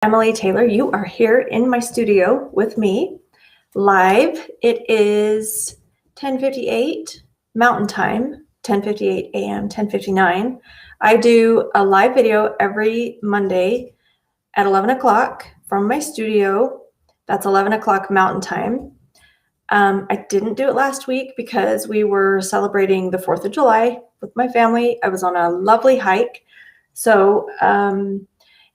Emily Taylor. You are here in my studio with me live. It is 10:58 Mountain Time, 10:58 a.m., 10:59. I do a live video every Monday at 11 o'clock from my studio. That's 11 o'clock Mountain Time. I didn't do it last week because we were celebrating the 4th of July with my family. I was on a lovely hike. So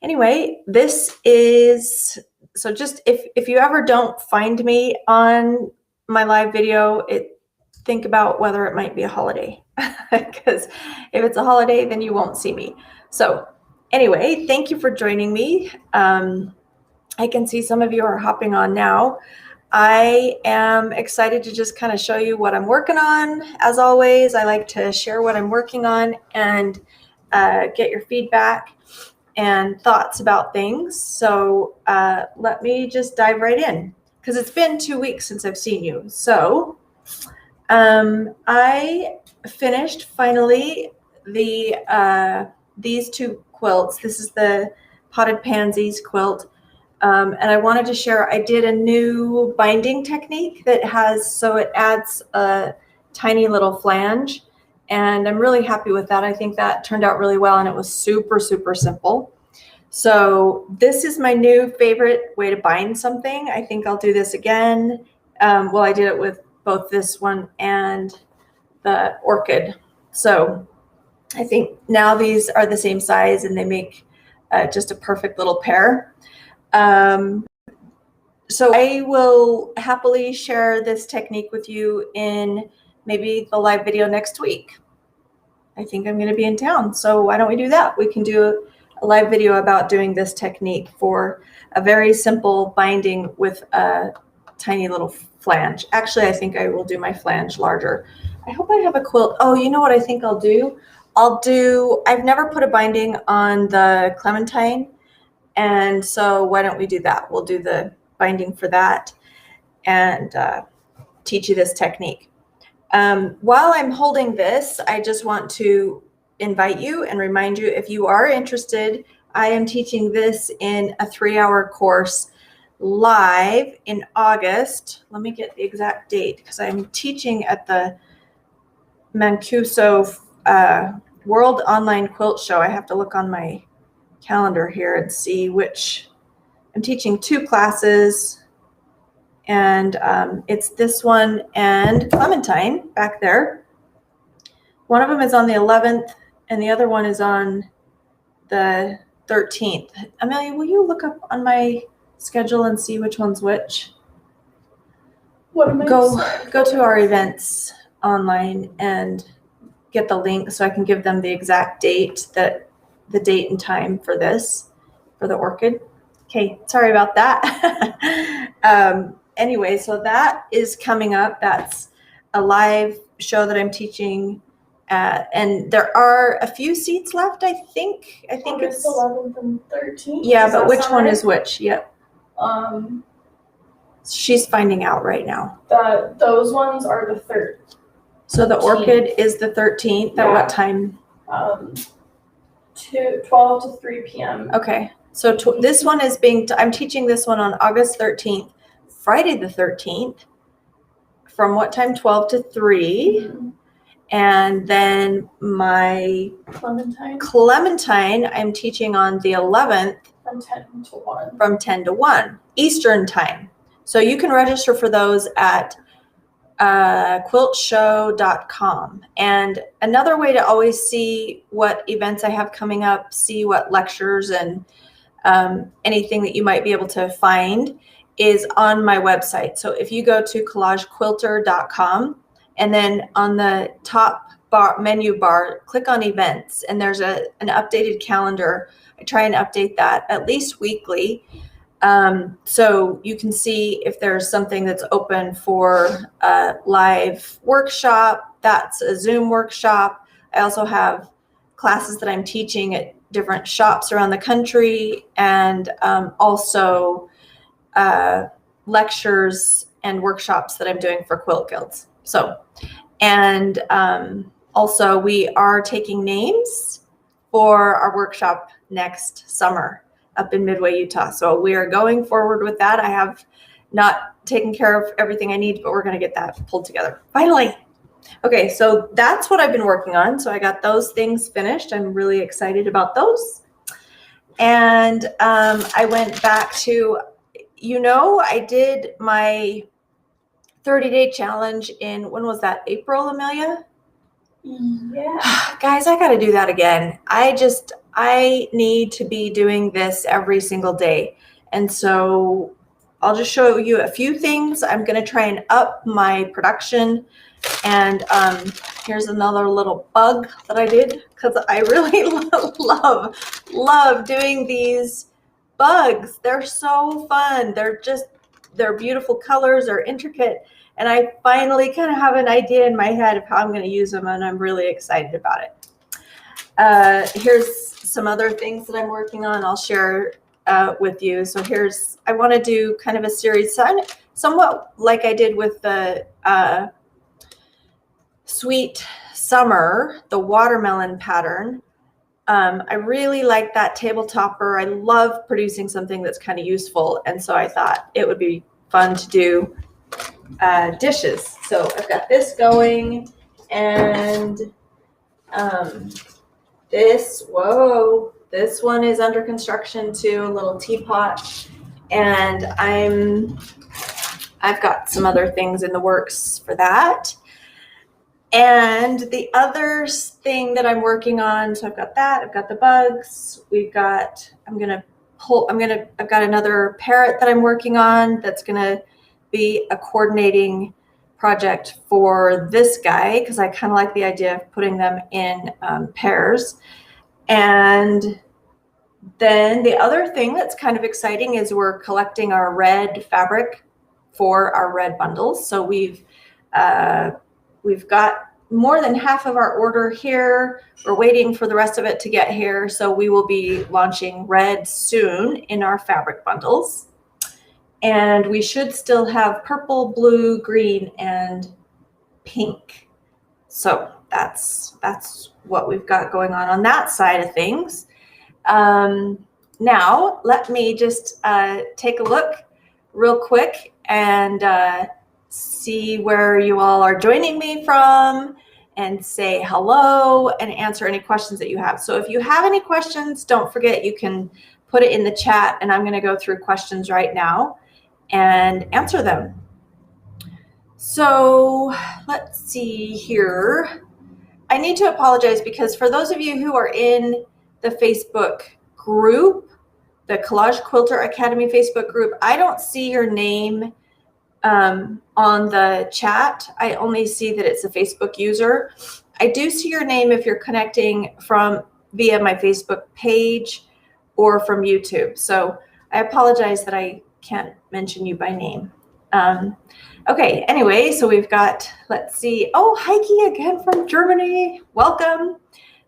anyway, this is, so just if you ever don't find me on my live video, think about whether it might be a holiday, because if it's a holiday, then you won't see me. So anyway, thank you for joining me. I can see some of you are hopping on now. I am excited to just kind of show you what I'm working on. As always, I like to share what I'm working on and get your feedback and thoughts about things. So let me just dive right in, because it's been 2 weeks since I've seen you. So I finished finally these two quilts. This is the Potted Pansies quilt. And I wanted to share, I did a new binding technique that it adds a tiny little flange, and I'm really happy with that. I think that turned out really well, and it was super, super simple. So this is my new favorite way to bind something. I think I'll do this again. Well, I did it with both this one and the orchid. So I think now these are the same size, and they make just a perfect little pair. So I will happily share this technique with you in maybe the live video next week. I think I'm going to be in town, so why don't we do that? We can do a live video about doing this technique for a very simple binding with a tiny little flange. Actually, I think I will do my flange larger. I hope I have a quilt. Oh, you know what I think I'll do? I've never put a binding on the clementine, and so why don't we do that? We'll do the binding for that and teach you this technique. While I'm holding this, I just want to invite you and remind you, if you are interested, I am teaching this in a 3-hour course live in August. Let me get the exact date, because I'm teaching at the Mancuso World Online Quilt Show. I have to look on my calendar here and see which. I'm teaching 2 classes, and it's this one and Clementine back there. One of them is on the 11th, and the other one is on the 13th. Amelia, will you look up on my schedule and see which one's which? What am I go to our events online and get the link so I can give them the exact date, the date and time for this, for the orchid. Okay, sorry about that. Anyway, so that is coming up. That's a live show that I'm teaching at, and there are a few seats left, I think. August it's 11th and 13th. Yeah, but which one is which? Yep. She's finding out right now. Those ones are the 3rd. So the orchid is the 13th. At what time? 12 to 3 p.m. Okay. So this one is I'm teaching this one on August 13th, Friday the 13th, from what time? 12 to 3. Mm-hmm. And then my Clementine, I'm teaching on the 11th. From 10 to 1. From 10 to 1 Eastern time. So you can register for those at quiltshow.com. And another way to always see what events I have coming up, see what lectures and anything that you might be able to find, is on my website. So if you go to collagequilter.com, and then on the top menu bar, click on events, and there's an updated calendar. I try and update that at least weekly. So you can see if there's something that's open for a live workshop. That's a Zoom workshop. I also have classes that I'm teaching at different shops around the country, and also lectures and workshops that I'm doing for quilt guilds. So, and also we are taking names for our workshop next summer. up in Midway, Utah. So we are going forward with that. I have not taken care of everything I need, but we're going to get that pulled together. Finally. Okay, so that's what I've been working on. So I got those things finished. I'm really excited about those. And I went back to, I did my 30-day challenge in, when was that? April, Amelia? Yeah. Guys, I got to do that again. I need to be doing this every single day. And so I'll just show you a few things. I'm going to try and up my production. And here's another little bug that I did because I really love doing these bugs. They're so fun. They're beautiful colors. They're intricate. And I finally kind of have an idea in my head of how I'm going to use them, and I'm really excited about it. Here's some other things that I'm working on. I'll share with you. So I want to do kind of a series, somewhat like I did with the Sweet Summer, the watermelon pattern. I really like that table topper. I love producing something that's kind of useful. And so I thought it would be fun to do dishes. So I've got this going, and this one is under construction too, a little teapot. And I've got some other things in the works for that. And the other thing that I'm working on, so I've got that, I've got the bugs, I've got another parrot that I'm working on that's gonna be a coordinating project for this guy, because I kind of like the idea of putting them in pairs. And then the other thing that's kind of exciting is we're collecting our red fabric for our red bundles. So we've got more than half of our order here. We're waiting for the rest of it to get here. So we will be launching red soon in our fabric bundles. And we should still have purple, blue, green, and pink. So that's what we've got going on that side of things. Now, let me just take a look real quick and see where you all are joining me from, and say hello and answer any questions that you have. So if you have any questions, don't forget you can put it in the chat, and I'm going to go through questions right now and answer them. So let's see here. I need to apologize because for those of you who are in the Facebook group, the Collage Quilter Academy Facebook group, I don't see your name on the chat. I only see that it's a Facebook user. I do see your name if you're connecting via my Facebook page or from YouTube. So I apologize that I can't mention you by name. Okay, anyway, so we've got, let's see. Oh, Heike again from Germany. Welcome.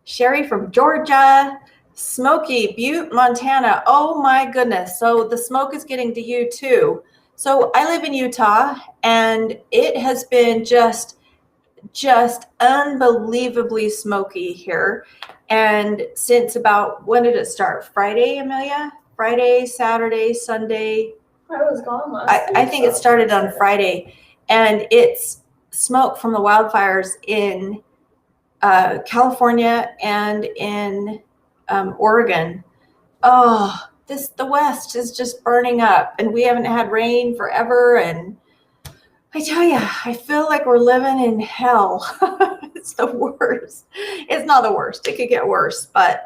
Sherry from Georgia. Smokey, Butte, Montana. Oh my goodness. So the smoke is getting to you too. So I live in Utah, and it has been just unbelievably smoky here. And since about, when did it start? Friday, Amelia? Friday, Saturday, Sunday. I was gone last week. I think it started on Friday, and it's smoke from the wildfires in California and in Oregon. Oh, the West is just burning up, and we haven't had rain forever. And I tell you, I feel like we're living in hell. It's the worst. It's not the worst. It could get worse, but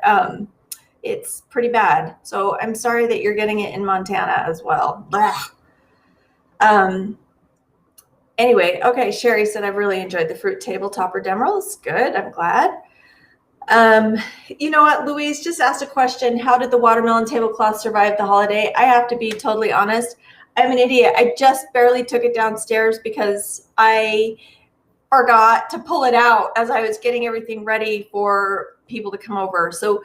it's pretty bad. So I'm sorry that you're getting it in Montana as well. Anyway, okay, Sherry said, I've really enjoyed the fruit table topper demos. Good, I'm glad. You know what, Louise just asked a question. How did the watermelon tablecloth survive the holiday? I have to be totally honest. I'm an idiot. I just barely took it downstairs because I forgot to pull it out as I was getting everything ready for people to come over. So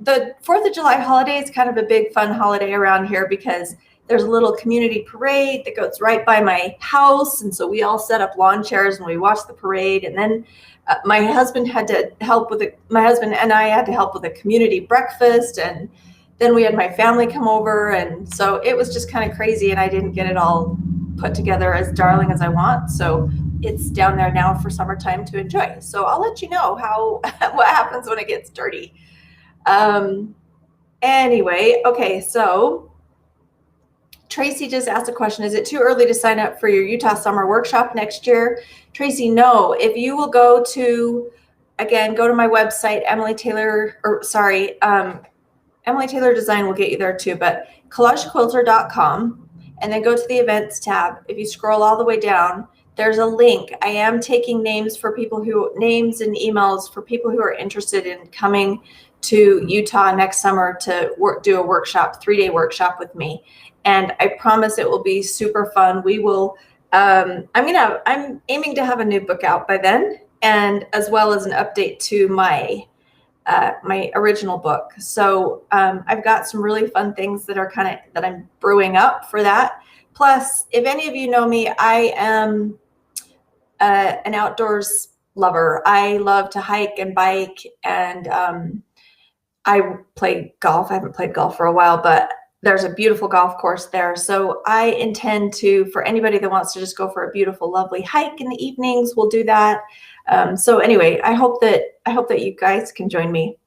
the 4th of July holiday is kind of a big fun holiday around here because there's a little community parade that goes right by my house. And so we all set up lawn chairs and we watch the parade. And then my husband and I had to help with a community breakfast. And then we had my family come over, and so it was just kind of crazy, and I didn't get it all put together as darling as I want. So it's down there now for summertime to enjoy. So I'll let you know how what happens when it gets dirty. Anyway, okay, so Tracy just asked a question. Is it too early to sign up for your Utah Summer Workshop next year? Tracy, no. If you will go to my website, Emily Taylor Design will get you there too, but collagequilter.com, and then go to the events tab. If you scroll all the way down, there's a link. I am taking names and emails for people who are interested in coming to Utah next summer to do a workshop, 3-day workshop with me. And I promise it will be super fun. We will, I'm aiming to have a new book out by then, and as well as an update to my original book. So I've got some really fun things that I'm brewing up for that. Plus, if any of you know me, I am an outdoors lover. I love to hike and bike, and I play golf. I haven't played golf for a while, but there's a beautiful golf course there. So I intend to, for anybody that wants to just go for a beautiful, lovely hike in the evenings, we'll do that. So anyway, I hope that you guys can join me.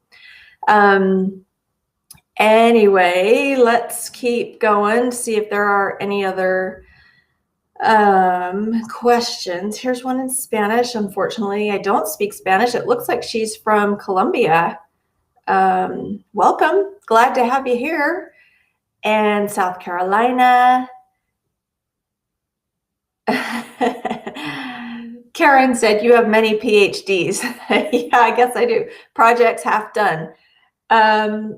Anyway, let's keep going to see if there are any other questions. Here's one in Spanish. Unfortunately, I don't speak Spanish. It looks like she's from Colombia. Welcome. Glad to have you here. And South Carolina. Karen said, you have many PhDs. Yeah, I guess I do. Projects half done. I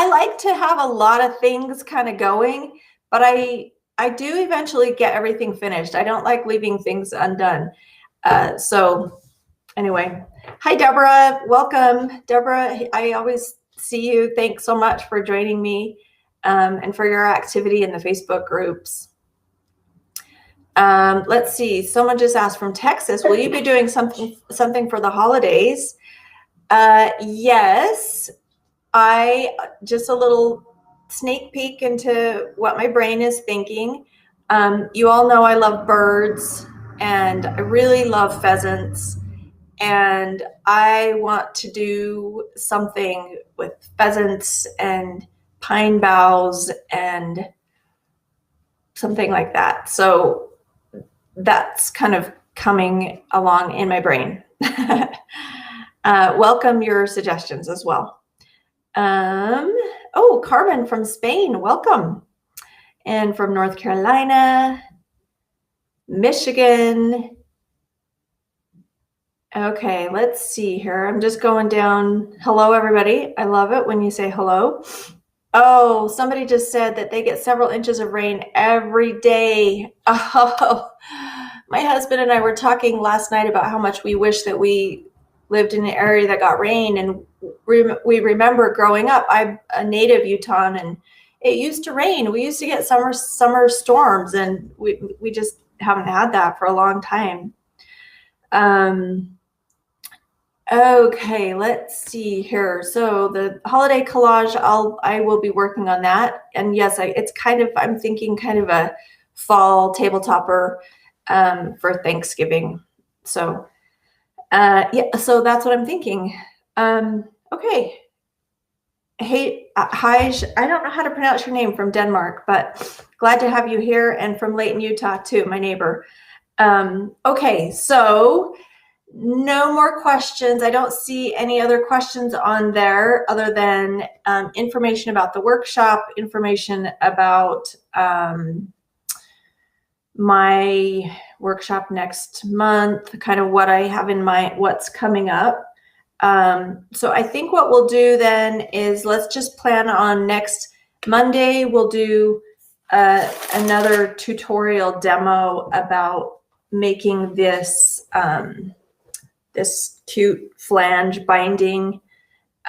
like to have a lot of things kind of going, but I do eventually get everything finished. I don't like leaving things undone. So anyway, hi, Deborah. Welcome. Deborah, I always see you. Thanks so much for joining me and for your activity in the Facebook groups. Let's see. Someone just asked from Texas, will you be doing something for the holidays? Yes. Just a little sneak peek into what my brain is thinking. You all know I love birds, and I really love pheasants, and I want to do something with pheasants and pine boughs and something like that. So that's kind of coming along in my brain. Welcome your suggestions as well. Oh, Carmen from Spain, welcome. And from North Carolina, Michigan. Okay, let's see here. I'm just going down. Hello, everybody. I love it when you say hello. Oh, somebody just said that they get several inches of rain every day. Oh, my husband and I were talking last night about how much we wish that we lived in an area that got rain, and we remember growing up. I'm a native Utahn, and it used to rain. We used to get summer storms, and we just haven't had that for a long time. Okay, let's see here. So the holiday collage, I will be working on that. And yes, I'm thinking kind of a fall tabletopper for Thanksgiving. So yeah, so that's what I'm thinking. Okay. Hey, Haj, I don't know how to pronounce your name, from Denmark, but glad to have you here, and from Layton, Utah too, my neighbor. Okay, so no more questions. I don't see any other questions on there other than information about the workshop, information about my workshop next month, kind of what I have in mind, what's coming up. So I think what we'll do then is let's just plan on next Monday. We'll do another tutorial demo about making this this cute flange binding.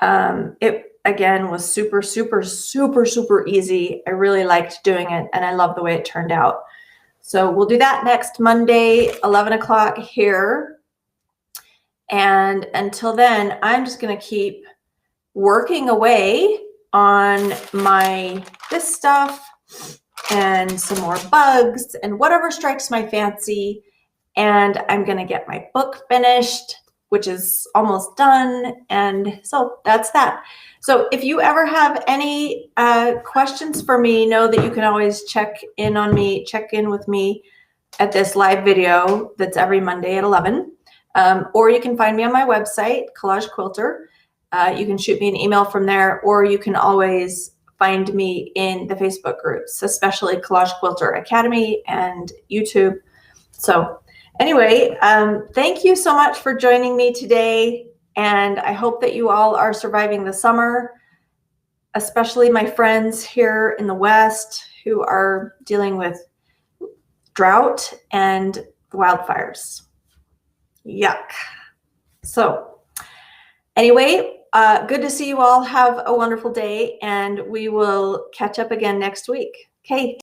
It again was super easy. I really liked doing it, and I love the way it turned out. So we'll do that next Monday, 11 o'clock here. And until then, I'm just going to keep working away on this stuff and some more bugs and whatever strikes my fancy. And I'm going to get my book finished, which is almost done. And so that's that. So if you ever have any questions for me, know that you can always check in with me at this live video that's every Monday at 11. Or you can find me on my website, Collage Quilter. You can shoot me an email from there, or you can always find me in the Facebook groups, especially Collage Quilter Academy and YouTube. So anyway, thank you so much for joining me today. And I hope that you all are surviving the summer, especially my friends here in the West who are dealing with drought and wildfires. Yuck. So anyway, good to see you all. Have a wonderful day, and we will catch up again next week. Okay.